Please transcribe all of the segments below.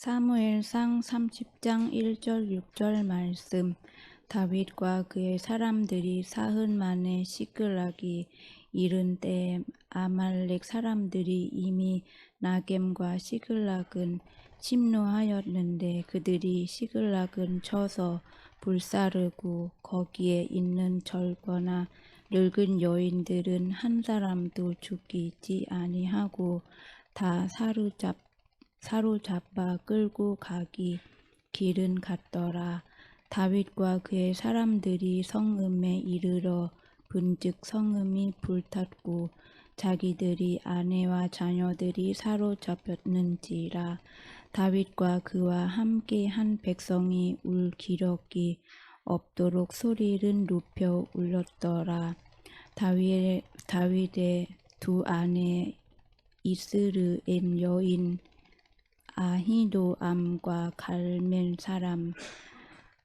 사무엘상 30장 1절 6절 말씀. 다윗과 그의 사람들이 사흘 만에 시클락이 이른 때에 아말렉 사람들이 이미 나겜과 시클락은 침노하였는데 그들이 시클락은 쳐서 불사르고 거기에 있는 젊거나 늙은 여인들은 한 사람도 죽이지 아니하고 다 사로잡아 끌고 가기 길은 같더라. 다윗과 그의 사람들이 성읍에 이르러 본즉 성읍이 불탔고 자기들이 아내와 자녀들이 사로잡혔는지라. 다윗과 그와 함께 한 백성이 울 기력이 없도록 소리를 높여 울렸더라. 다윗의 두 아내 이스르엘 여인 아히노암과 갈멜 사람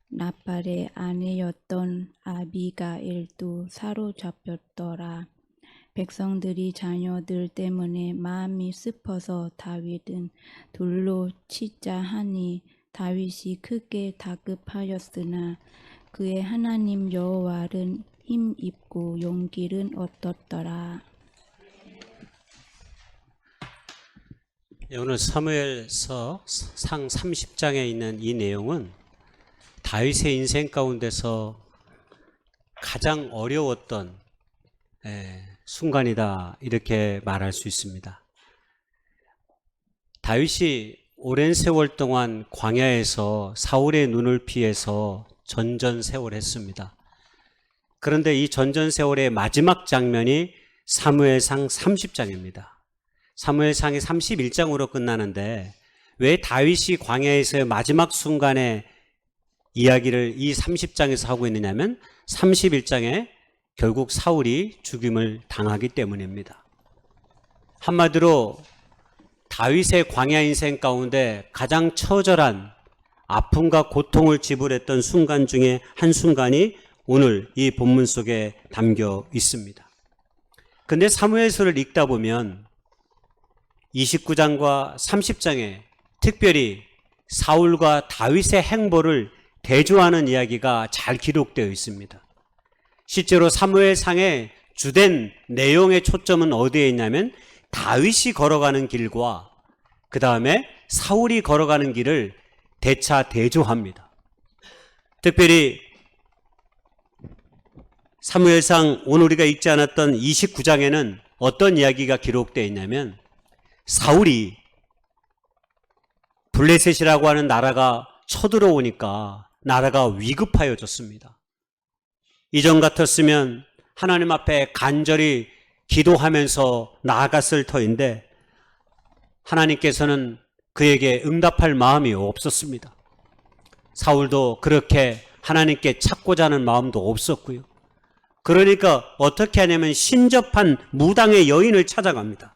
나발의 아내였던 아비가일도 사로잡혔더라. 백성들이 자녀들 때문에 마음이 슬퍼서 다윗은 돌로 치자 하니 다윗이 크게 다급하였으나 그의 하나님 여호와는 힘있고 용기는 얻었더라. 오늘 사무엘서 상 30장에 있는 이 내용은 다윗의 인생 가운데서 가장 어려웠던 순간이다, 이렇게 말할 수 있습니다. 다윗이 오랜 세월 동안 광야에서 사울의 눈을 피해서 전전세월했습니다. 그런데 이 전전세월의 마지막 장면이 사무엘상 30장입니다. 사무엘상이 31장으로 끝나는데 왜 다윗이 광야에서의 마지막 순간에 이야기를 이 30장에서 하고 있느냐면 31장에 결국 사울이 죽임을 당하기 때문입니다. 한마디로 다윗의 광야 인생 가운데 가장 처절한 아픔과 고통을 지불했던 순간 중에 한 순간이 오늘 이 본문 속에 담겨 있습니다. 근데 사무엘서를 읽다 보면 29장과 30장에 특별히 사울과 다윗의 행보를 대조하는 이야기가 잘 기록되어 있습니다. 실제로 사무엘상의 주된 내용의 초점은 어디에 있냐면 다윗이 걸어가는 길과 그 다음에 사울이 걸어가는 길을 대조합니다. 특별히 사무엘상 오늘 우리가 읽지 않았던 29장에는 어떤 이야기가 기록되어 있냐면 사울이 블레셋이라고 하는 나라가 쳐들어오니까 나라가 위급하여졌습니다. 이전 같았으면 하나님 앞에 간절히 기도하면서 나아갔을 터인데 하나님께서는 그에게 응답할 마음이 없었습니다. 사울도 그렇게 하나님께 찾고자 하는 마음도 없었고요. 그러니까 어떻게 하냐면 신접한 무당의 여인을 찾아갑니다.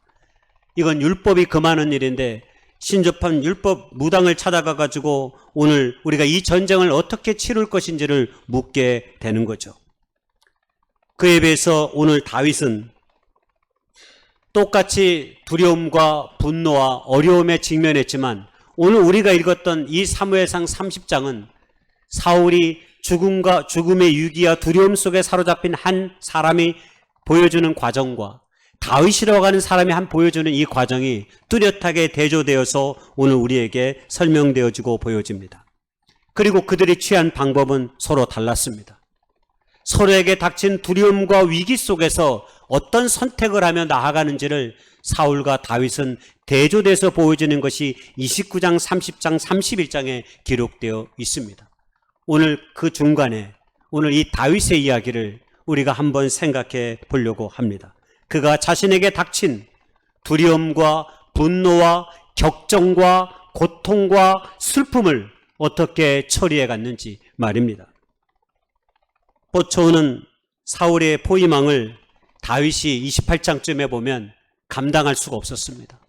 이건 율법이 금하는 일인데 신접한 율법 무당을 찾아가가지고 오늘 우리가 이 전쟁을 어떻게 치룰 것인지를 묻게 되는 거죠. 그에 비해서 오늘 다윗은 똑같이 두려움과 분노와 어려움에 직면했지만 오늘 우리가 읽었던 이 사무엘상 30장은 사울이 죽음의 위기와 두려움 속에 사로잡힌 한 사람이 보여주는 과정과 다윗이라고 하는 사람이 보여주는 이 과정이 뚜렷하게 대조되어서 오늘 우리에게 설명되어지고 보여집니다. 그리고 그들이 취한 방법은 서로 달랐습니다. 서로에게 닥친 두려움과 위기 속에서 어떤 선택을 하며 나아가는지를 사울과 다윗은 대조돼서 보여주는 것이 29장, 30장, 31장에 기록되어 있습니다. 오늘 그 중간에 오늘 이 다윗의 이야기를 우리가 한번 생각해 보려고 합니다. 그가 자신에게 닥친 두려움과 분노와 격정과 고통과 슬픔을 어떻게 처리해 갔는지 말입니다. 뻗쳐오는 사울의 포위망을 다윗이 28장쯤에 보면 감당할 수가 없었습니다.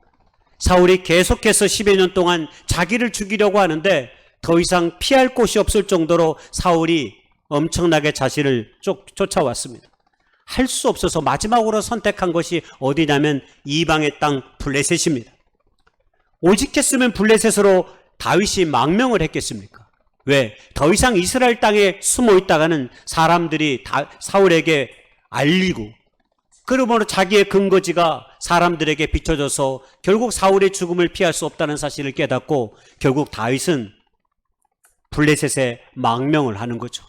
사울이 계속해서 10여 년 동안 자기를 죽이려고 하는데 더 이상 피할 곳이 없을 정도로 사울이 엄청나게 자신을 쫓아왔습니다. 할 수 없어서 마지막으로 선택한 것이 어디냐면 이방의 땅 블레셋입니다. 오직 했으면 블레셋으로 다윗이 망명을 했겠습니까? 왜? 더 이상 이스라엘 땅에 숨어 있다가는 사람들이 사울에게 알리고, 그러므로 자기의 근거지가 사람들에게 비춰져서 결국 사울의 죽음을 피할 수 없다는 사실을 깨닫고 결국 다윗은 블레셋에 망명을 하는 거죠.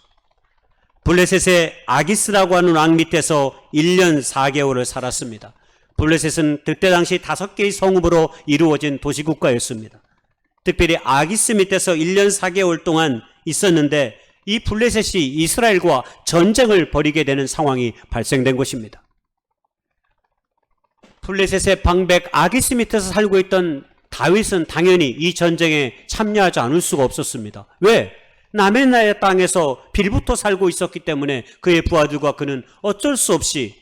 블레셋의 아기스라고 하는 왕 밑에서 1년 4개월을 살았습니다. 블레셋은 그때 당시 5개의 성읍으로 이루어진 도시국가였습니다. 특별히 아기스 밑에서 1년 4개월 동안 있었는데 이 블레셋이 이스라엘과 전쟁을 벌이게 되는 상황이 발생된 것입니다. 블레셋의 방백 아기스 밑에서 살고 있던 다윗은 당연히 이 전쟁에 참여하지 않을 수가 없었습니다. 왜? 남의 나라의 땅에서 빌부터 살고 있었기 때문에 그의 부하들과 그는 어쩔 수 없이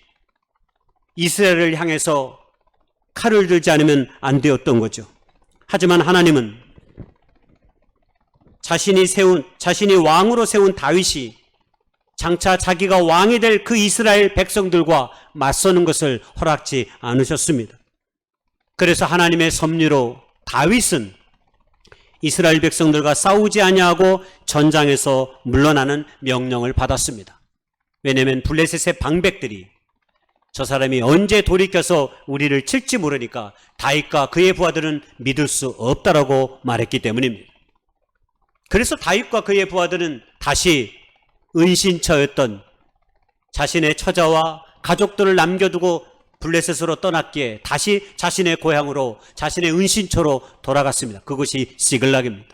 이스라엘을 향해서 칼을 들지 않으면 안 되었던 거죠. 하지만 하나님은 자신이 왕으로 세운 다윗이 장차 자기가 왕이 될 그 이스라엘 백성들과 맞서는 것을 허락지 않으셨습니다. 그래서 하나님의 섭리로 다윗은 이스라엘 백성들과 싸우지 아니하고 전장에서 물러나는 명령을 받았습니다. 왜냐하면 블레셋의 방백들이 저 사람이 언제 돌이켜서 우리를 칠지 모르니까 다윗과 그의 부하들은 믿을 수 없다라고 말했기 때문입니다. 그래서 다윗과 그의 부하들은 다시 은신처였던 자신의 처자와 가족들을 남겨두고 블레셋으로 떠났기에 다시 자신의 고향으로, 자신의 은신처로 돌아갔습니다. 그것이 시글락입니다.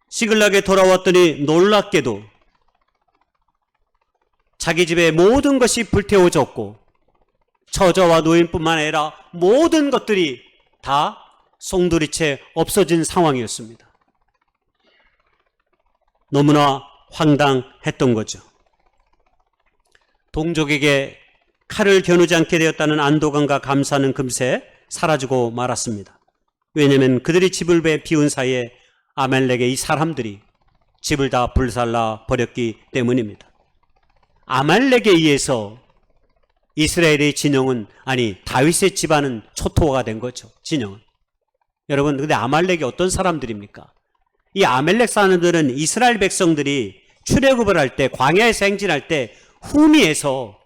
시글락에 돌아왔더니 놀랍게도 자기 집의 모든 것이 불태워졌고 처자와 노인뿐만 아니라 모든 것들이 다 송두리째 없어진 상황이었습니다. 너무나 황당했던 거죠. 동족에게 칼을 겨누지 않게 되었다는 안도감과 감사는 금세 사라지고 말았습니다. 왜냐하면 그들이 집을 비운 사이에 아말렉의 이 사람들이 집을 다 불살라 버렸기 때문입니다. 아말렉에 의해서 이스라엘의 진영은, 아니 다윗의 집안은 초토화가 된 거죠. 진영은. 여러분, 근데 아말렉이 어떤 사람들입니까? 이 아말렉 사람들은 이스라엘 백성들이 출애굽을 할 때, 광야에서 행진할 때 후미에서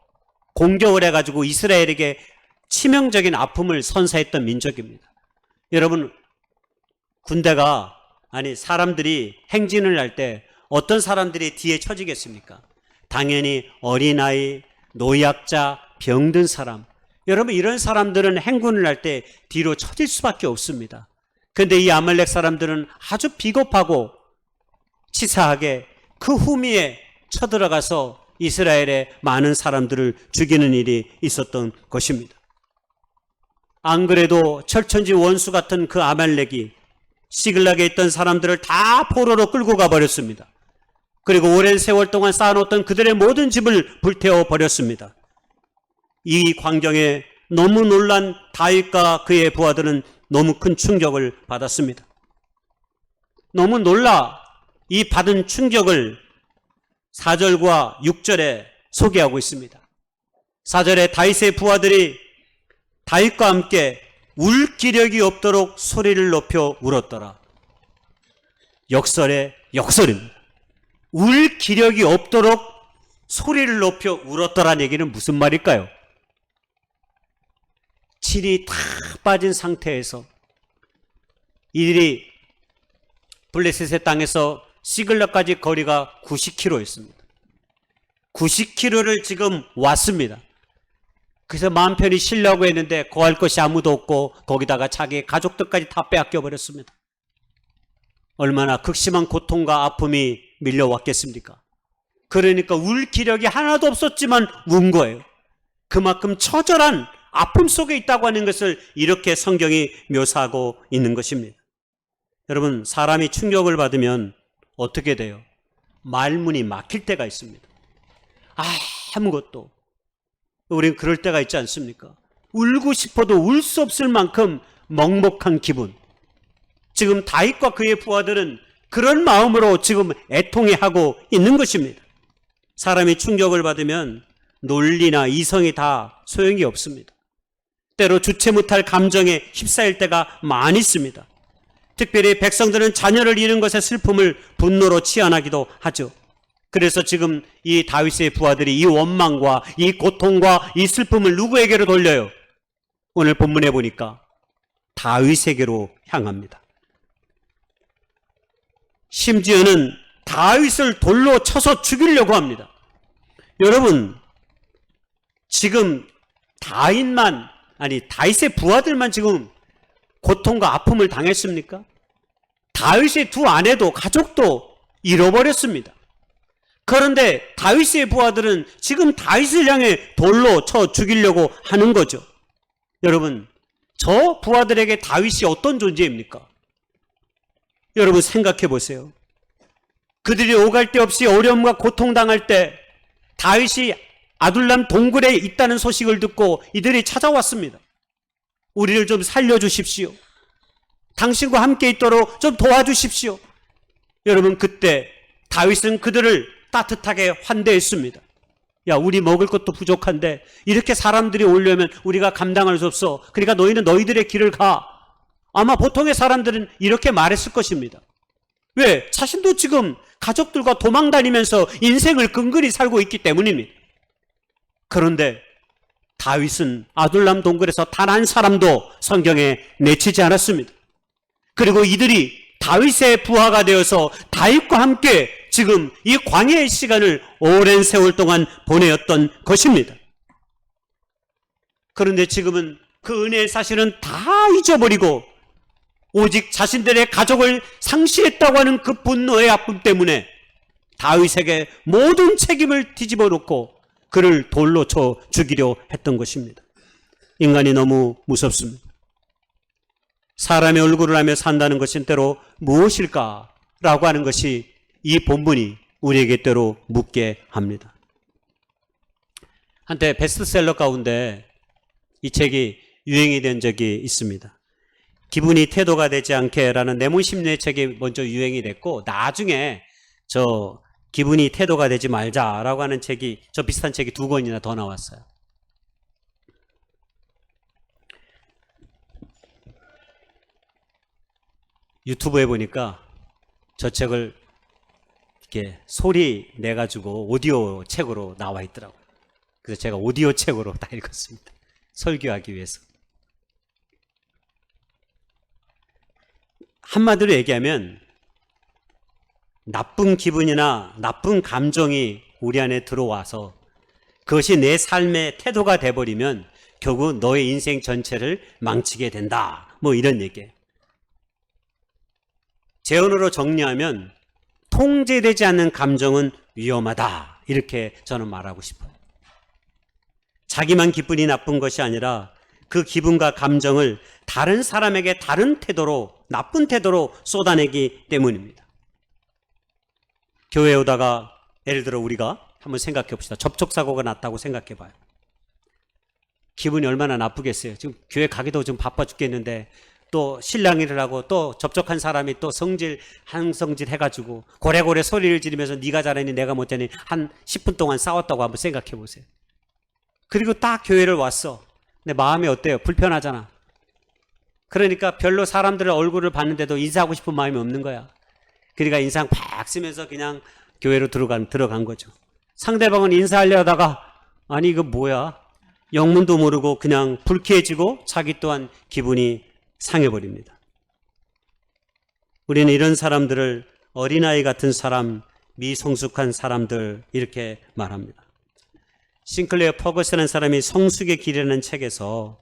공격을 해가지고 이스라엘에게 치명적인 아픔을 선사했던 민족입니다. 여러분, 군대가, 아니 사람들이 행진을 할 때 어떤 사람들이 뒤에 처지겠습니까? 당연히 어린아이, 노약자, 병든 사람. 여러분, 이런 사람들은 행군을 할 때 뒤로 처질 수밖에 없습니다. 그런데 이 아말렉 사람들은 아주 비겁하고 치사하게 그 후미에 쳐들어가서 이스라엘의 많은 사람들을 죽이는 일이 있었던 것입니다. 안 그래도 철천지 원수 같은 그 아말렉이 시글락에 있던 사람들을 다 포로로 끌고 가버렸습니다. 그리고 오랜 세월 동안 쌓아놓던 그들의 모든 집을 불태워 버렸습니다. 이 광경에 너무 놀란 다윗과 그의 부하들은 너무 큰 충격을 받았습니다. 너무 놀라 이 받은 충격을 4절과 6절에 소개하고 있습니다. 4절에 다윗의 부하들이 다윗과 함께 울 기력이 없도록 소리를 높여 울었더라. 역설의 역설입니다. 울 기력이 없도록 소리를 높여 울었더라는 얘기는 무슨 말일까요? 질이 다 빠진 상태에서 이들이 블레셋의 땅에서 시글락까지 거리가 90km였습니다. 90km를 지금 왔습니다. 그래서 마음 편히 쉬려고 했는데 거할 것이 아무도 없고 거기다가 자기 가족들까지 다 빼앗겨 버렸습니다. 얼마나 극심한 고통과 아픔이 밀려왔겠습니까? 그러니까 울 기력이 하나도 없었지만 운 거예요. 그만큼 처절한 아픔 속에 있다고 하는 것을 이렇게 성경이 묘사하고 있는 것입니다. 여러분, 사람이 충격을 받으면 어떻게 돼요? 말문이 막힐 때가 있습니다. 아무것도. 우리는 그럴 때가 있지 않습니까? 울고 싶어도 울 수 없을 만큼 먹먹한 기분. 지금 다윗과 그의 부하들은 그런 마음으로 지금 애통해하고 있는 것입니다. 사람이 충격을 받으면 논리나 이성이 다 소용이 없습니다. 때로 주체 못할 감정에 휩싸일 때가 많이 있습니다. 특별히 백성들은 자녀를 잃은 것의 슬픔을 분노로 치환하기도 하죠. 그래서 지금 이 다윗의 부하들이 이 원망과 이 고통과 이 슬픔을 누구에게로 돌려요? 오늘 본문에 보니까 다윗에게로 향합니다. 심지어는 다윗을 돌로 쳐서 죽이려고 합니다. 여러분, 지금 다윗의 부하들만 지금 고통과 아픔을 당했습니까? 다윗의 두 아내도 가족도 잃어버렸습니다. 그런데 다윗의 부하들은 지금 다윗을 향해 돌로 쳐 죽이려고 하는 거죠. 여러분, 저 부하들에게 다윗이 어떤 존재입니까? 여러분 생각해 보세요. 그들이 오갈 데 없이 어려움과 고통당할 때 다윗이 아둘람 동굴에 있다는 소식을 듣고 이들이 찾아왔습니다. 우리를 좀 살려주십시오. 당신과 함께 있도록 좀 도와주십시오. 여러분, 그때 다윗은 그들을 따뜻하게 환대했습니다. 야, 우리 먹을 것도 부족한데 이렇게 사람들이 오려면 우리가 감당할 수 없어. 그러니까 너희는 너희들의 길을 가. 아마 보통의 사람들은 이렇게 말했을 것입니다. 왜? 자신도 지금 가족들과 도망 다니면서 인생을 근근히 살고 있기 때문입니다. 그런데 다윗은 아둘람 동굴에서 단 한 사람도 성경에 내치지 않았습니다. 그리고 이들이 다윗의 부하가 되어서 다윗과 함께 지금 이 광야의 시간을 오랜 세월 동안 보내었던 것입니다. 그런데 지금은 그 은혜의 사실은 다 잊어버리고 오직 자신들의 가족을 상실했다고 하는 그 분노의 아픔 때문에 다윗에게 모든 책임을 뒤집어 놓고 그를 돌로 쳐 죽이려 했던 것입니다. 인간이 너무 무섭습니다. 사람의 얼굴을 하며 산다는 것은 때로 무엇일까라고 하는 것이 이 본문이 우리에게 때로 묻게 합니다. 한때 베스트셀러 가운데 이 책이 유행이 된 적이 있습니다. 기분이 태도가 되지 않게라는 내몬심리의 책이 먼저 유행이 됐고, 나중에 기분이 태도가 되지 말자라고 하는 책이, 비슷한 책이 2권이나 더 나왔어요. 유튜브에 보니까 저 책을 이렇게 소리 내가지고 오디오 책으로 나와 있더라고요. 그래서 제가 오디오 책으로 다 읽었습니다. 설교하기 위해서. 한마디로 얘기하면 나쁜 기분이나 나쁜 감정이 우리 안에 들어와서 그것이 내 삶의 태도가 돼버리면 결국 너의 인생 전체를 망치게 된다. 뭐 이런 얘기예요. 제 언어로 정리하면 통제되지 않는 감정은 위험하다. 이렇게 저는 말하고 싶어요. 자기만 기분이 나쁜 것이 아니라 그 기분과 감정을 다른 사람에게 다른 태도로, 나쁜 태도로 쏟아내기 때문입니다. 교회에 오다가 예를 들어 우리가 한번 생각해 봅시다. 접촉사고가 났다고 생각해 봐요. 기분이 얼마나 나쁘겠어요. 지금 교회 가기도 좀 바빠 죽겠는데 또 신랑이를 하고 또 접촉한 사람이 또 한성질 해가지고 고래고래 소리를 지르면서 네가 잘하니 내가 못하니 한 10분 동안 싸웠다고 한번 생각해 보세요. 그리고 딱 교회를 왔어. 내 마음이 어때요? 불편하잖아. 그러니까 별로 사람들의 얼굴을 봤는데도 인사하고 싶은 마음이 없는 거야. 그러니까 인상 팍 쓰면서 그냥 교회로 들어간 거죠. 상대방은 인사하려 하다가 아니 이거 뭐야? 영문도 모르고 그냥 불쾌해지고 자기 또한 기분이 상해버립니다. 우리는 이런 사람들을 어린아이 같은 사람, 미성숙한 사람들 이렇게 말합니다. 싱클레어 퍼거슨이라는 사람이 성숙의 길이라는 책에서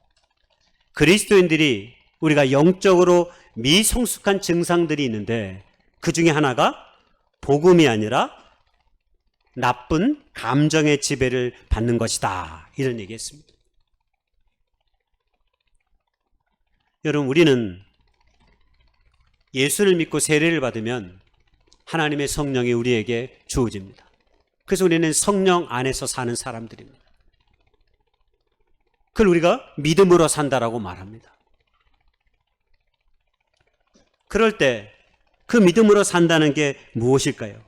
그리스도인들이 우리가 영적으로 미성숙한 증상들이 있는데 그 중에 하나가 복음이 아니라 나쁜 감정의 지배를 받는 것이다. 이런 얘기했습니다. 여러분, 우리는 예수를 믿고 세례를 받으면 하나님의 성령이 우리에게 주어집니다. 그래서 우리는 성령 안에서 사는 사람들입니다. 그걸 우리가 믿음으로 산다라고 말합니다. 그럴 때 그 믿음으로 산다는 게 무엇일까요?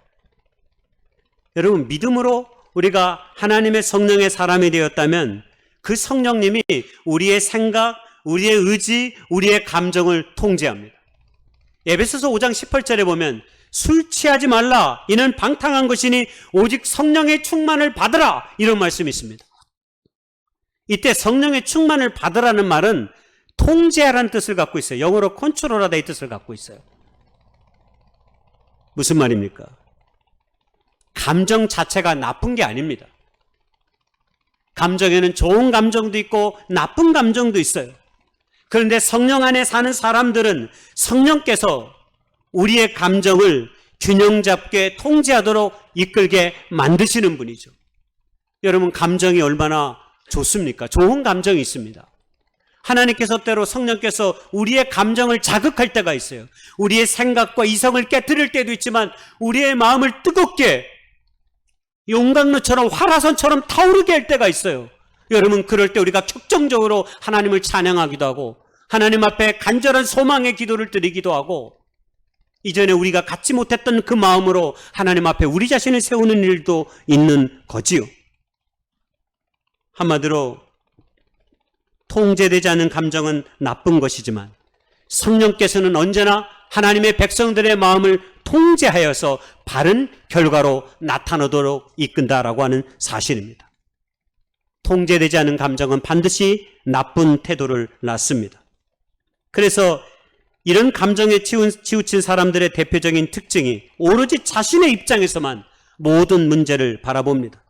여러분, 믿음으로 우리가 하나님의 성령의 사람이 되었다면 그 성령님이 우리의 생각, 우리의 의지, 우리의 감정을 통제합니다. 에베소서 5장 18절에 보면 술 취하지 말라 이는 방탕한 것이니 오직 성령의 충만을 받으라 이런 말씀이 있습니다. 이때 성령의 충만을 받으라는 말은 통제하라는 뜻을 갖고 있어요. 영어로 컨트롤하다 이 뜻을 갖고 있어요. 무슨 말입니까? 감정 자체가 나쁜 게 아닙니다. 감정에는 좋은 감정도 있고 나쁜 감정도 있어요. 그런데 성령 안에 사는 사람들은 성령께서 우리의 감정을 균형 잡게 통제하도록 이끌게 만드시는 분이죠. 여러분, 감정이 얼마나 좋습니까? 좋은 감정이 있습니다. 하나님께서 때로 성령께서 우리의 감정을 자극할 때가 있어요. 우리의 생각과 이성을 깨뜨릴 때도 있지만 우리의 마음을 뜨겁게 용광로처럼 활화선처럼 타오르게 할 때가 있어요. 여러분, 그럴 때 우리가 격정적으로 하나님을 찬양하기도 하고 하나님 앞에 간절한 소망의 기도를 드리기도 하고 이전에 우리가 갖지 못했던 그 마음으로 하나님 앞에 우리 자신을 세우는 일도 있는 거지요. 한마디로 통제되지 않은 감정은 나쁜 것이지만 성령께서는 언제나 하나님의 백성들의 마음을 통제하여서 바른 결과로 나타나도록 이끈다라고 하는 사실입니다. 통제되지 않은 감정은 반드시 나쁜 태도를 낳습니다. 그래서 이런 감정에 치우친 사람들의 대표적인 특징이 오로지 자신의 입장에서만 모든 문제를 바라봅니다.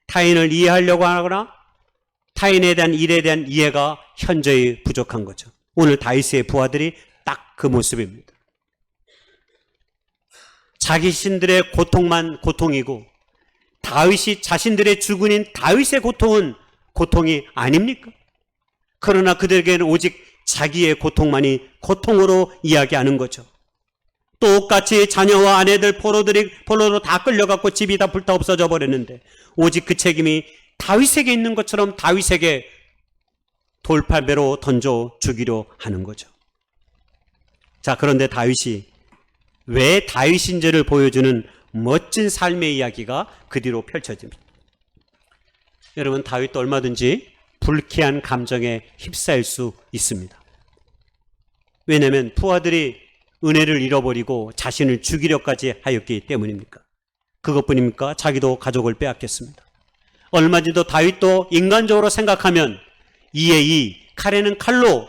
타인을 이해하려고 하거나 타인에 대한 일에 대한 이해가 현저히 부족한 거죠. 오늘 다윗의 부하들이 딱 그 모습입니다. 자기 신들의 고통만 고통이고 다윗이 자신들의 주군인 다윗의 고통은 고통이 아닙니까? 그러나 그들에게는 오직 자기의 고통만이 고통으로 이야기하는 거죠. 똑같이 자녀와 아내들 포로로 다 끌려갔고 집이 다 불타 없어져 버렸는데 오직 그 책임이 다윗에게 있는 것처럼 다윗에게 돌팔배로 던져 죽이려 하는 거죠. 자, 그런데 다윗이 왜 다윗인지를 보여주는 멋진 삶의 이야기가 그 뒤로 펼쳐집니다. 여러분, 다윗도 얼마든지 불쾌한 감정에 휩싸일 수 있습니다. 왜냐하면 부하들이 은혜를 잃어버리고 자신을 죽이려까지 하였기 때문입니까? 그것뿐입니까? 자기도 가족을 빼앗겼습니다. 얼마든지 다윗도 인간적으로 생각하면 이에 이, 칼에는 칼로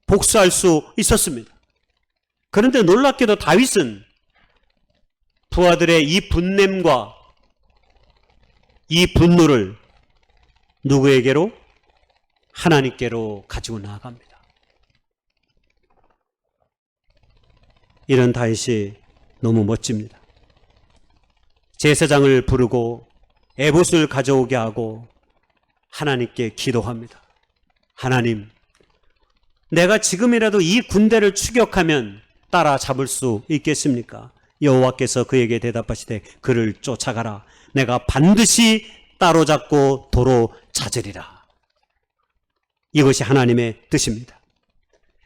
복수할 수 있었습니다. 그런데 놀랍게도 다윗은 부하들의 이 분냄과 이 분노를 누구에게로? 하나님께로 가지고 나아갑니다. 이런 다윗이 너무 멋집니다. 제사장을 부르고 에봇을 가져오게 하고 하나님께 기도합니다. 하나님, 내가 지금이라도 이 군대를 추격하면 따라잡을 수 있겠습니까? 여호와께서 그에게 대답하시되 그를 쫓아가라. 내가 반드시 따로잡고 도로 찾으리라. 이것이 하나님의 뜻입니다.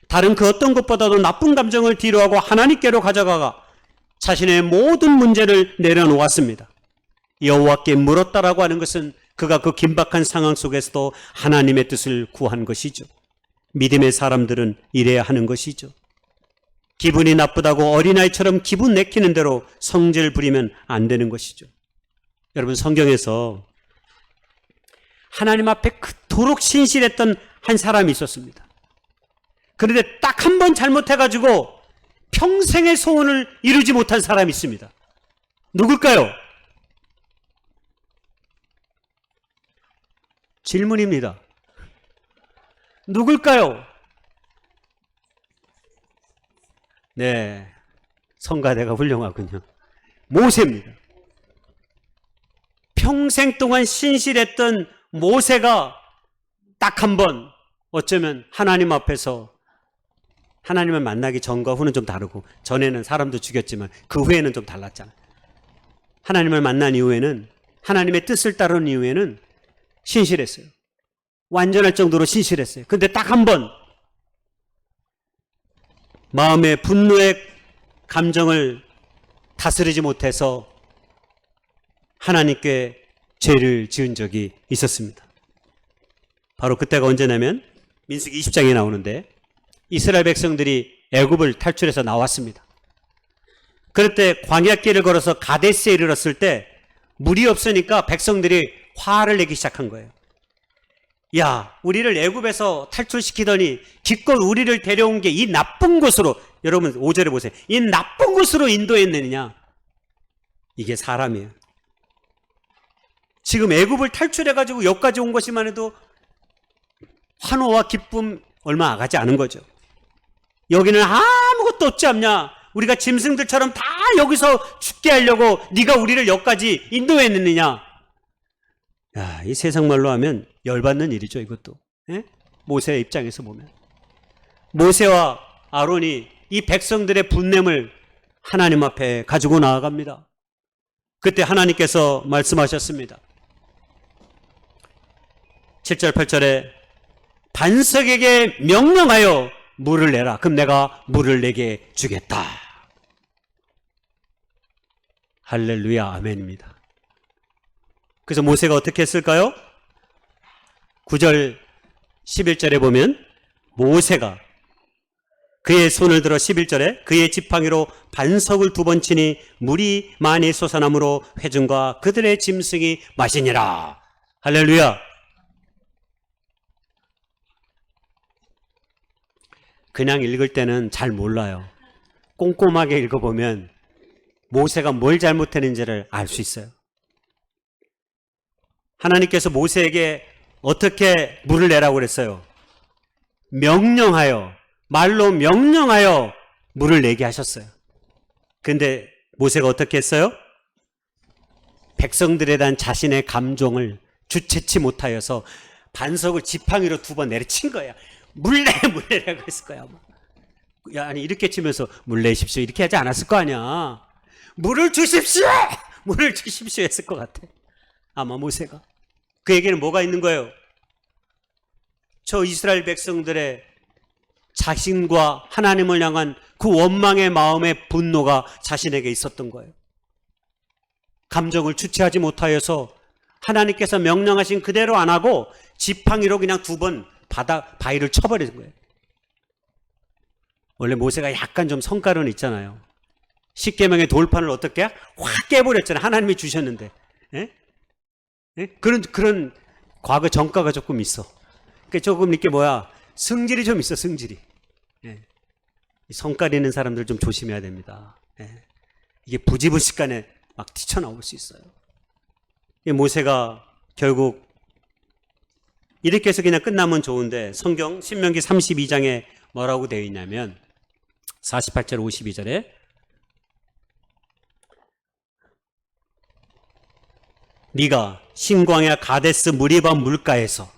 다른 그 어떤 것보다도 나쁜 감정을 뒤로하고 하나님께로 가져가가 자신의 모든 문제를 내려놓았습니다. 여호와께 물었다라고 하는 것은 그가 그 긴박한 상황 속에서도 하나님의 뜻을 구한 것이죠. 믿음의 사람들은 이래야 하는 것이죠. 기분이 나쁘다고 어린아이처럼 기분 내키는 대로 성질 부리면 안 되는 것이죠. 여러분, 성경에서 하나님 앞에 그토록 신실했던 한 사람이 있었습니다. 그런데 딱 한 번 잘못해가지고 평생의 소원을 이루지 못한 사람이 있습니다. 누굴까요? 질문입니다. 누굴까요? 네, 성가대가 훌륭하군요. 모세입니다. 평생 동안 신실했던 모세가 딱 한 번 어쩌면 하나님 앞에서 하나님을 만나기 전과 후는 좀 다르고 전에는 사람도 죽였지만 그 후에는 좀 달랐잖아요. 하나님을 만난 이후에는 하나님의 뜻을 따르는 이후에는 신실했어요. 완전할 정도로 신실했어요. 근데 딱 한 번 마음의 분노의 감정을 다스리지 못해서 하나님께 죄를 지은 적이 있었습니다. 바로 그때가 언제냐면 민수기 20장에 나오는데 이스라엘 백성들이 애굽을 탈출해서 나왔습니다. 그럴 때 광야길을 걸어서 가데스에 이르렀을 때 물이 없으니까 백성들이 화를 내기 시작한 거예요. 야, 우리를 애굽에서 탈출시키더니 기껏 우리를 데려온 게 이 나쁜 곳으로, 여러분 5절에 보세요. 이 나쁜 곳으로 인도했느냐. 이게 사람이에요. 지금 애굽을 탈출해가지고 여기까지 온 것이만 해도 환호와 기쁨 얼마 가지 않은 거죠. 여기는 아무것도 없지 않냐. 우리가 짐승들처럼 다 여기서 죽게 하려고 네가 우리를 여기까지 인도했느냐. 야, 이 세상 말로 하면 열받는 일이죠, 이것도. 예? 모세의 입장에서 보면. 모세와 아론이 이 백성들의 분냄을 하나님 앞에 가지고 나아갑니다. 그때 하나님께서 말씀하셨습니다. 7절, 8절에 반석에게 명령하여 물을 내라. 그럼 내가 물을 내게 주겠다. 할렐루야, 아멘입니다. 그래서 모세가 어떻게 했을까요? 9절 11절에 보면 모세가 그의 손을 들어 11절에 그의 지팡이로 반석을 2번 치니 물이 많이 솟아나므로 회중과 그들의 짐승이 마시니라. 할렐루야. 그냥 읽을 때는 잘 몰라요. 꼼꼼하게 읽어보면 모세가 뭘 잘못했는지를 알 수 있어요. 하나님께서 모세에게 어떻게 물을 내라고 그랬어요? 명령하여, 말로 명령하여 물을 내게 하셨어요. 근데 모세가 어떻게 했어요? 백성들에 대한 자신의 감정을 주체치 못하여서 반석을 지팡이로 2번 내려친 거야. 물 내라고 했을 거야. 야, 아니 이렇게 치면서 물 내십시오 이렇게 하지 않았을 거 아니야. 물을 주십시오! 물을 주십시오 했을 것 같아. 아마 모세가. 그에게는 뭐가 있는 거예요? 저 이스라엘 백성들의 자신과 하나님을 향한 그 원망의 마음의 분노가 자신에게 있었던 거예요. 감정을 주체하지 못하여서 하나님께서 명령하신 그대로 안 하고 지팡이로 그냥 2번 바위를 쳐버린 거예요. 원래 모세가 약간 좀 성깔은 있잖아요. 10계명의 돌판을 어떻게 확 깨버렸잖아요. 하나님이 주셨는데. 예? 예? 그런 과거 전과가 조금 있어. 그러니까 조금 이렇게 성질이 좀 있어, 성질이. 예. 성깔 있는 사람들 좀 조심해야 됩니다. 예. 이게 부지불식간에 막 튀쳐나올 수 있어요. 모세가 결국 이렇게 해서 그냥 끝나면 좋은데 성경 신명기 32장에 뭐라고 되어 있냐면 48절 52절에 네가 신광야 가데스 무리바 물가에서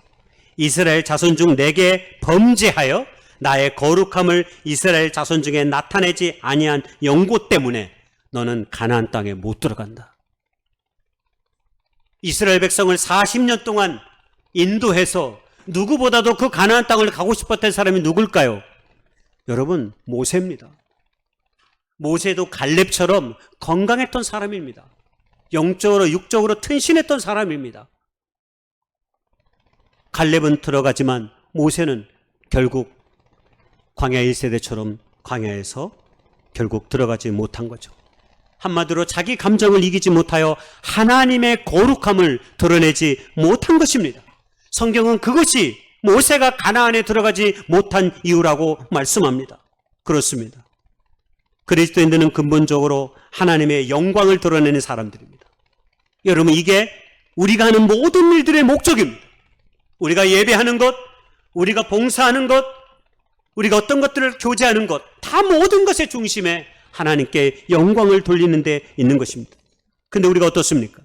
이스라엘 자손 중 내게 범죄하여 나의 거룩함을 이스라엘 자손 중에 나타내지 아니한 영고 때문에 너는 가나안 땅에 못 들어간다. 이스라엘 백성을 40년 동안 인도해서 누구보다도 그 가나안 땅을 가고 싶었던 사람이 누굴까요? 여러분, 모세입니다. 모세도 갈렙처럼 건강했던 사람입니다. 영적으로 육적으로 튼신했던 사람입니다. 갈렙은 들어가지만 모세는 결국 광야 1세대처럼 광야에서 결국 들어가지 못한 거죠. 한마디로 자기 감정을 이기지 못하여 하나님의 거룩함을 드러내지 못한 것입니다. 성경은 그것이 모세가 가나안에 들어가지 못한 이유라고 말씀합니다. 그렇습니다. 그리스도인들은 근본적으로 하나님의 영광을 드러내는 사람들입니다. 여러분, 이게 우리가 하는 모든 일들의 목적입니다. 우리가 예배하는 것, 우리가 봉사하는 것, 우리가 어떤 것들을 교제하는 것, 다 모든 것의 중심에 하나님께 영광을 돌리는 데 있는 것입니다. 근데 우리가 어떻습니까?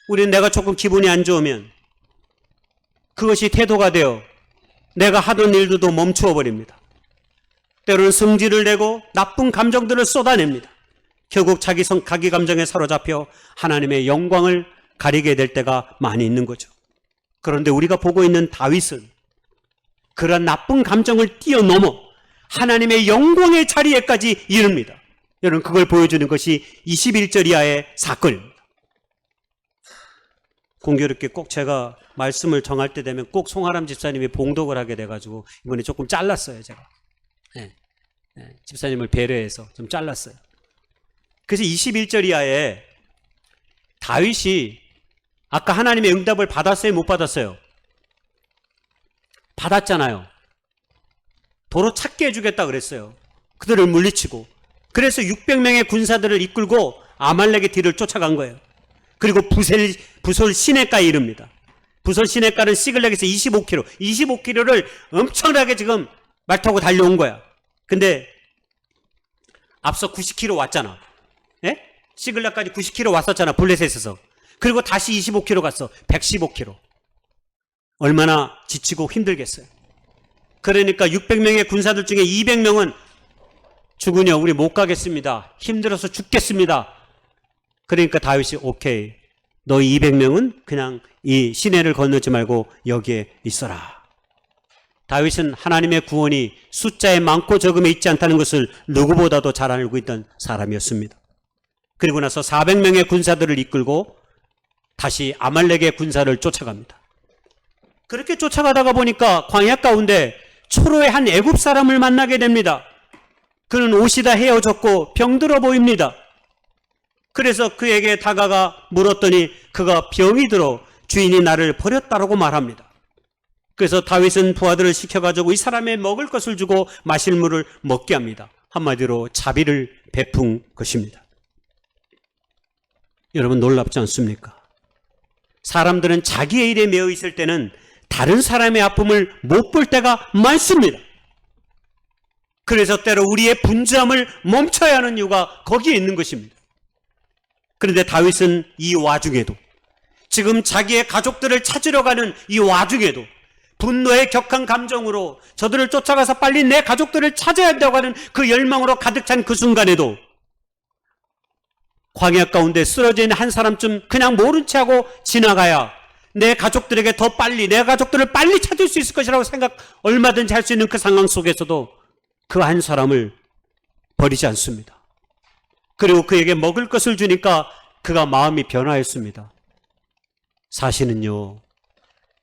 우리는 내가 조금 기분이 안 좋으면 그것이 태도가 되어 내가 하던 일도 멈추어 버립니다. 때로는 성질을 내고 나쁜 감정들을 쏟아냅니다. 결국 자기 감정에 사로잡혀 하나님의 영광을 가리게 될 때가 많이 있는 거죠. 그런데 우리가 보고 있는 다윗은 그런 나쁜 감정을 뛰어넘어 하나님의 영광의 자리에까지 이릅니다. 여러분, 그걸 보여주는 것이 21절 이하의 사건입니다. 공교롭게 꼭 제가 말씀을 정할 때 되면 꼭 송하람 집사님이 봉독을 하게 돼가지고 이번에 조금 잘랐어요, 제가. 네. 집사님을 배려해서 좀 잘랐어요. 그래서 21절 이하에 다윗이 아까 하나님의 응답을 받았어요? 못 받았어요? 받았잖아요. 도로 찾게 해주겠다 그랬어요. 그들을 물리치고. 그래서 600명의 군사들을 이끌고 아말렉의 뒤를 쫓아간 거예요. 그리고 부솔 시내가에 이릅니다. 부솔 시내가는 시글렉에서 25km, 25km를 엄청나게 지금 말 타고 달려온 거야. 근데 앞서 90km 왔잖아. 예? 시글렉까지 90km 왔었잖아. 블레셋에서. 그리고 다시 25km 갔어. 115km. 얼마나 지치고 힘들겠어요. 그러니까 600명의 군사들 중에 200명은 죽으냐 우리 못 가겠습니다. 힘들어서 죽겠습니다. 그러니까 다윗이 오케이. 너 200명은 그냥 이 시내를 건너지 말고 여기에 있어라. 다윗은 하나님의 구원이 숫자에 많고 적음에 있지 않다는 것을 누구보다도 잘 알고 있던 사람이었습니다. 그리고 나서 400명의 군사들을 이끌고 다시 아말렉의 군사를 쫓아갑니다. 그렇게 쫓아가다가 보니까 광야 가운데 초로의 한 애굽 사람을 만나게 됩니다. 그는 옷이 다 헤어졌고 병들어 보입니다. 그래서 그에게 다가가 물었더니 그가 병이 들어 주인이 나를 버렸다라고 말합니다. 그래서 다윗은 부하들을 시켜가지고 이 사람의 먹을 것을 주고 마실 물을 먹게 합니다. 한마디로 자비를 베푼 것입니다. 여러분 놀랍지 않습니까? 사람들은 자기의 일에 매여 있을 때는 다른 사람의 아픔을 못 볼 때가 많습니다. 그래서 때로 우리의 분주함을 멈춰야 하는 이유가 거기에 있는 것입니다. 그런데 다윗은 이 와중에도 지금 자기의 가족들을 찾으러 가는 이 와중에도 분노의 격한 감정으로 저들을 쫓아가서 빨리 내 가족들을 찾아야 한다고 하는 그 열망으로 가득 찬 그 순간에도 광야 가운데 쓰러져 있는 한 사람쯤 그냥 모른 채 하고 지나가야 내 가족들에게 더 빨리 내 가족들을 빨리 찾을 수 있을 것이라고 생각 얼마든지 할 수 있는 그 상황 속에서도 그 한 사람을 버리지 않습니다. 그리고 그에게 먹을 것을 주니까 그가 마음이 변화했습니다. 사실은요,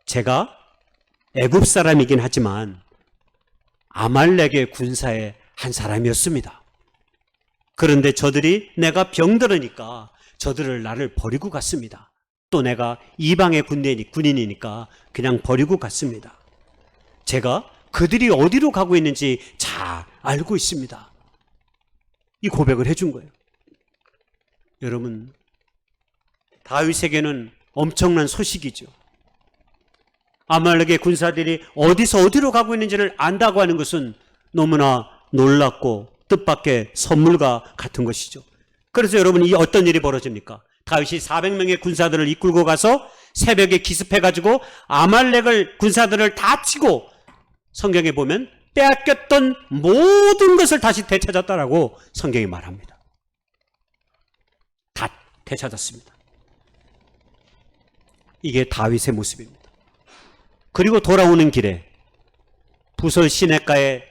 제가 애굽 사람이긴 하지만 아말렉의 군사의 한 사람이었습니다. 그런데 저들이 내가 병들으니까 저들을 나를 버리고 갔습니다. 또 내가 이방의 군인이니까 그냥 버리고 갔습니다. 제가 그들이 어디로 가고 있는지 잘 알고 있습니다. 이 고백을 해준 거예요. 여러분, 다윗에게는 엄청난 소식이죠. 아말렉의 군사들이 어디서 어디로 가고 있는지를 안다고 하는 것은 너무나 놀랍고 뜻밖의 선물과 같은 것이죠. 그래서 여러분, 이 어떤 일이 벌어집니까? 다윗이 400명의 군사들을 이끌고 가서 새벽에 기습해가지고 아말렉을 군사들을 다 치고 성경에 보면 빼앗겼던 모든 것을 다시 되찾았다라고 성경이 말합니다. 다 되찾았습니다. 이게 다윗의 모습입니다. 그리고 돌아오는 길에 부솔 시내가에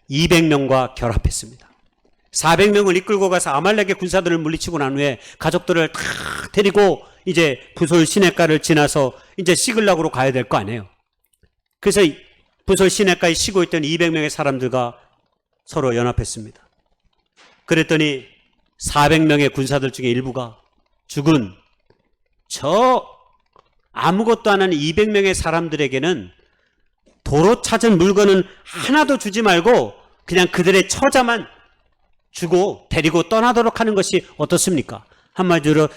200명과 결합했습니다. 400명을 이끌고 가서 아말렉의 군사들을 물리치고 난 후에 가족들을 다 데리고 이제 부솔 시내가를 지나서 이제 시글락으로 가야 될 거 아니에요. 그래서 부솔 시내가에 쉬고 있던 200명의 사람들과 서로 연합했습니다. 그랬더니 400명의 군사들 중에 일부가 죽은 저 아무것도 안 하는 200명의 사람들에게는 도로 찾은 물건은 하나도 주지 말고 그냥 그들의 처자만 주고 데리고 떠나도록 하는 것이 어떻습니까? 한마디로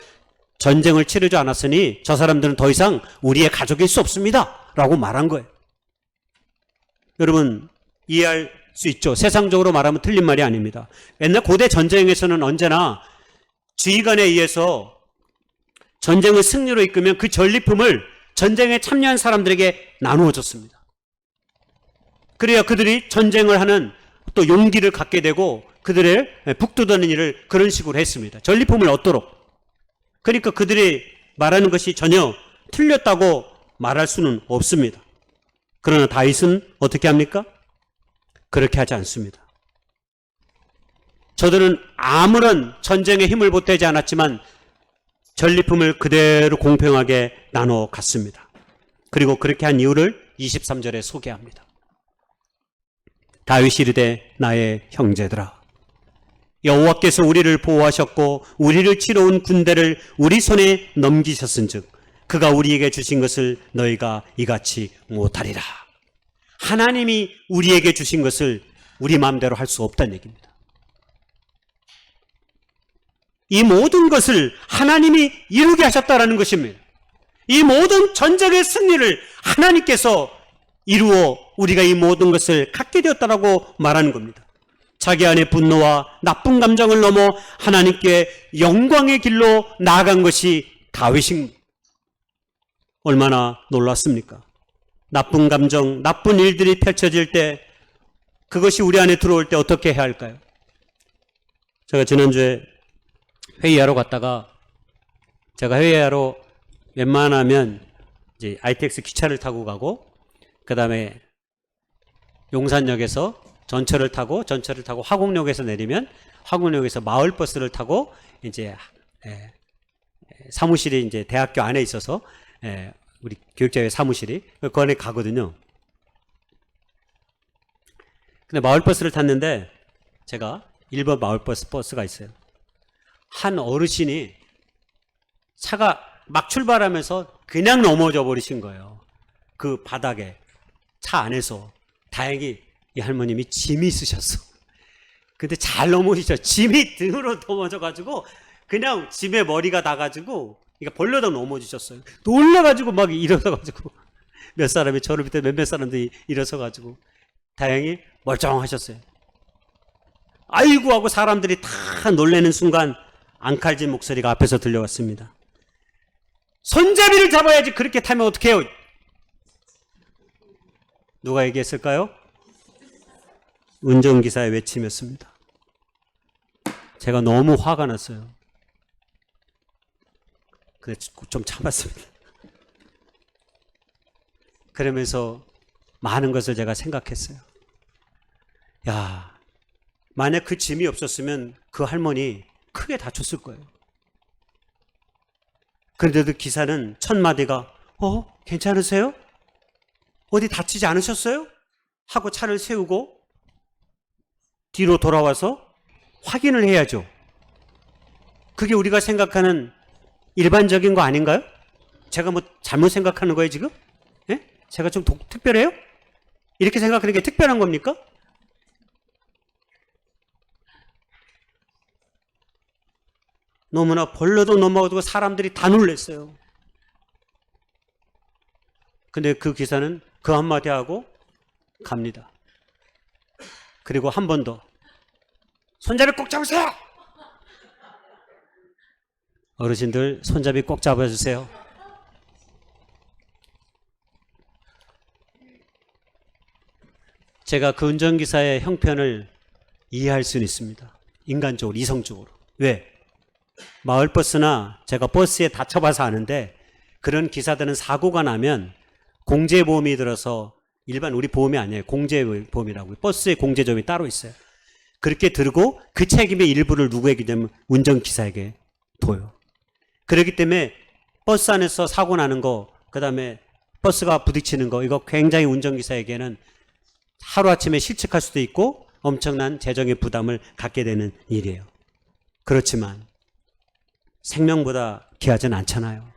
전쟁을 치르지 않았으니 저 사람들은 더 이상 우리의 가족일 수 없습니다 라고 말한 거예요. 여러분 이해할 수 있죠? 세상적으로 말하면 틀린 말이 아닙니다. 옛날 고대 전쟁에서는 언제나 지휘관에 의해서 전쟁을 승리로 이끌면 그 전리품을 전쟁에 참여한 사람들에게 나누어 줬습니다. 그래야 그들이 전쟁을 하는 또 용기를 갖게 되고 그들의 북돋우는 일을 그런 식으로 했습니다. 전리품을 얻도록. 그러니까 그들이 말하는 것이 전혀 틀렸다고 말할 수는 없습니다. 그러나 다윗은 어떻게 합니까? 그렇게 하지 않습니다. 저들은 아무런 전쟁에 힘을 보태지 않았지만 전리품을 그대로 공평하게 나눠 갔습니다. 그리고 그렇게 한 이유를 23절에 소개합니다. 다윗이 이르되 나의 형제들아, 여호와께서 우리를 보호하셨고 우리를 치러 온 군대를 우리 손에 넘기셨은즉 그가 우리에게 주신 것을 너희가 이같이 못하리라. 하나님이 우리에게 주신 것을 우리 마음대로 할 수 없다는 얘기입니다. 이 모든 것을 하나님이 이루게 하셨다라는 것입니다. 이 모든 전쟁의 승리를 하나님께서 이루어 우리가 이 모든 것을 갖게 되었다라고 말하는 겁니다. 자기 안에 분노와 나쁜 감정을 넘어 하나님께 영광의 길로 나아간 것이 다윗입니다. 얼마나 놀랐습니까? 나쁜 감정, 나쁜 일들이 펼쳐질 때, 그것이 우리 안에 들어올 때 어떻게 해야 할까요? 제가 지난주에 회의하러 갔다가, 제가 회의하러 웬만하면 이제 ITX 기차를 타고 가고, 그 다음에 용산역에서 전철을 타고 화곡역에서 내리면 화곡역에서 마을버스를 타고 이제 사무실이 이제 대학교 안에 있어서 우리 교육자회 사무실이 그 안에 가거든요. 근데 마을버스를 탔는데 제가 1번 버스가 있어요. 한 어르신이 차가 막 출발하면서 그냥 넘어져 버리신 거예요. 그 바닥에 차 안에서. 다행히 이 할머님이 짐이 있으셨어. 근데 잘 넘어지죠. 짐이 등으로 넘어져가지고 그냥 짐에 머리가 닿아가지고 그러니까 벌려다 넘어지셨어요. 놀라가지고 막 일어서가지고 몇 사람이 저를 밑에 몇몇 사람들이 일어서가지고 다행히 멀쩡하셨어요. 아이고 하고 사람들이 다 놀라는 순간 앙칼진 목소리가 앞에서 들려왔습니다. 손잡이를 잡아야지 그렇게 타면 어떡해요? 누가 얘기했을까요? 운전기사의 외침이었습니다. 제가 너무 화가 났어요. 근데 좀 참았습니다. 그러면서 많은 것을 제가 생각했어요. 야, 만약 그 짐이 없었으면 그 할머니 크게 다쳤을 거예요. 그런데도 기사는 첫 마디가 괜찮으세요? 어디 다치지 않으셨어요? 하고 차를 세우고 뒤로 돌아와서 확인을 해야죠. 그게 우리가 생각하는 일반적인 거 아닌가요? 제가 뭐 잘못 생각하는 거예요 지금? 예? 제가 좀 특별해요? 이렇게 생각하는 게 특별한 겁니까? 너무나 벌러도 넘어가고 사람들이 다 놀랐어요. 근데 그 기사는 그 한마디 하고 갑니다. 그리고 한 번 더 손잡이 꼭 잡으세요. 어르신들 손잡이 꼭 잡아주세요. 제가 그 운전기사의 형편을 이해할 수는 있습니다. 인간적으로, 이성적으로. 왜? 마을버스나 제가 버스에 다쳐봐서 아는데 그런 기사들은 사고가 나면 공제보험이 들어서 일반 우리 보험이 아니에요. 공제보험이라고. 버스에 공제점이 따로 있어요. 그렇게 들고 그 책임의 일부를 누구에게 되면 운전기사에게 둬요. 그렇기 때문에 버스 안에서 사고 나는 거, 그 다음에 버스가 부딪히는 거, 이거 굉장히 운전기사에게는 하루아침에 실직할 수도 있고 엄청난 재정의 부담을 갖게 되는 일이에요. 그렇지만 생명보다 귀하진 않잖아요.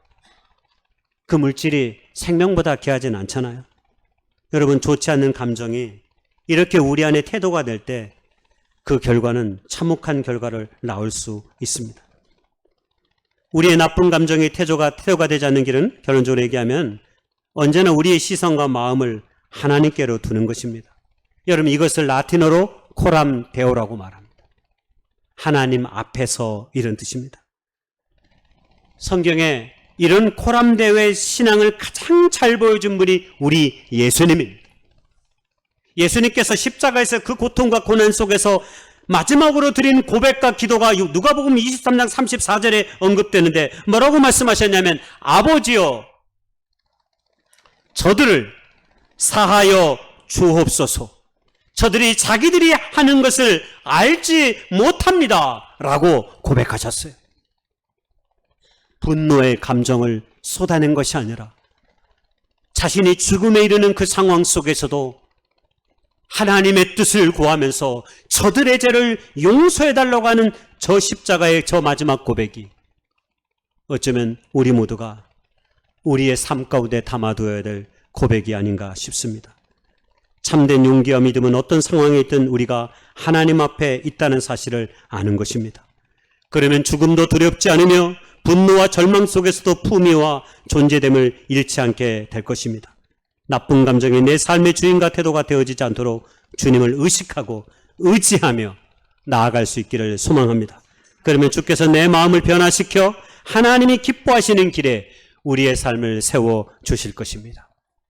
그 물질이 생명보다 귀하진 않잖아요. 여러분, 좋지 않는 감정이 이렇게 우리 안에 태도가 될 때 그 결과는 참혹한 결과를 낳을 수 있습니다. 우리의 나쁜 감정이 태도가 되지 않는 길은 결론적으로 얘기하면 언제나 우리의 시선과 마음을 하나님께로 두는 것입니다. 여러분, 이것을 라틴어로 코람 데오라고 말합니다. 하나님 앞에서 이런 뜻입니다. 성경에 이런 코람 데오의 신앙을 가장 잘 보여준 분이 우리 예수님입니다. 예수님께서 십자가에서 그 고통과 고난 속에서 마지막으로 드린 고백과 기도가 누가복음 23장 34절에 언급되는데 뭐라고 말씀하셨냐면 아버지여 저들을 사하여 주옵소서. 저들이 자기들이 하는 것을 알지 못합니다 라고 고백하셨어요. 분노의 감정을 쏟아낸 것이 아니라 자신이 죽음에 이르는 그 상황 속에서도 하나님의 뜻을 구하면서 저들의 죄를 용서해달라고 하는 저 십자가의 저 마지막 고백이 어쩌면 우리 모두가 우리의 삶 가운데 담아두어야 될 고백이 아닌가 싶습니다. 참된 용기와 믿음은 어떤 상황에 있든 우리가 하나님 앞에 있다는 사실을 아는 것입니다. 그러면 죽음도 두렵지 않으며 분노와 절망 속에서도 품위와 존재됨을 잃지 않게 될 것입니다. 나쁜 감정이 내 삶의 주인과 태도가 되어지지 않도록 주님을 의식하고 의지하며 나아갈 수 있기를 소망합니다. 그러면 주께서 내 마음을 변화시켜 하나님이 기뻐하시는 길에 우리의 삶을 세워 주실 것입니다.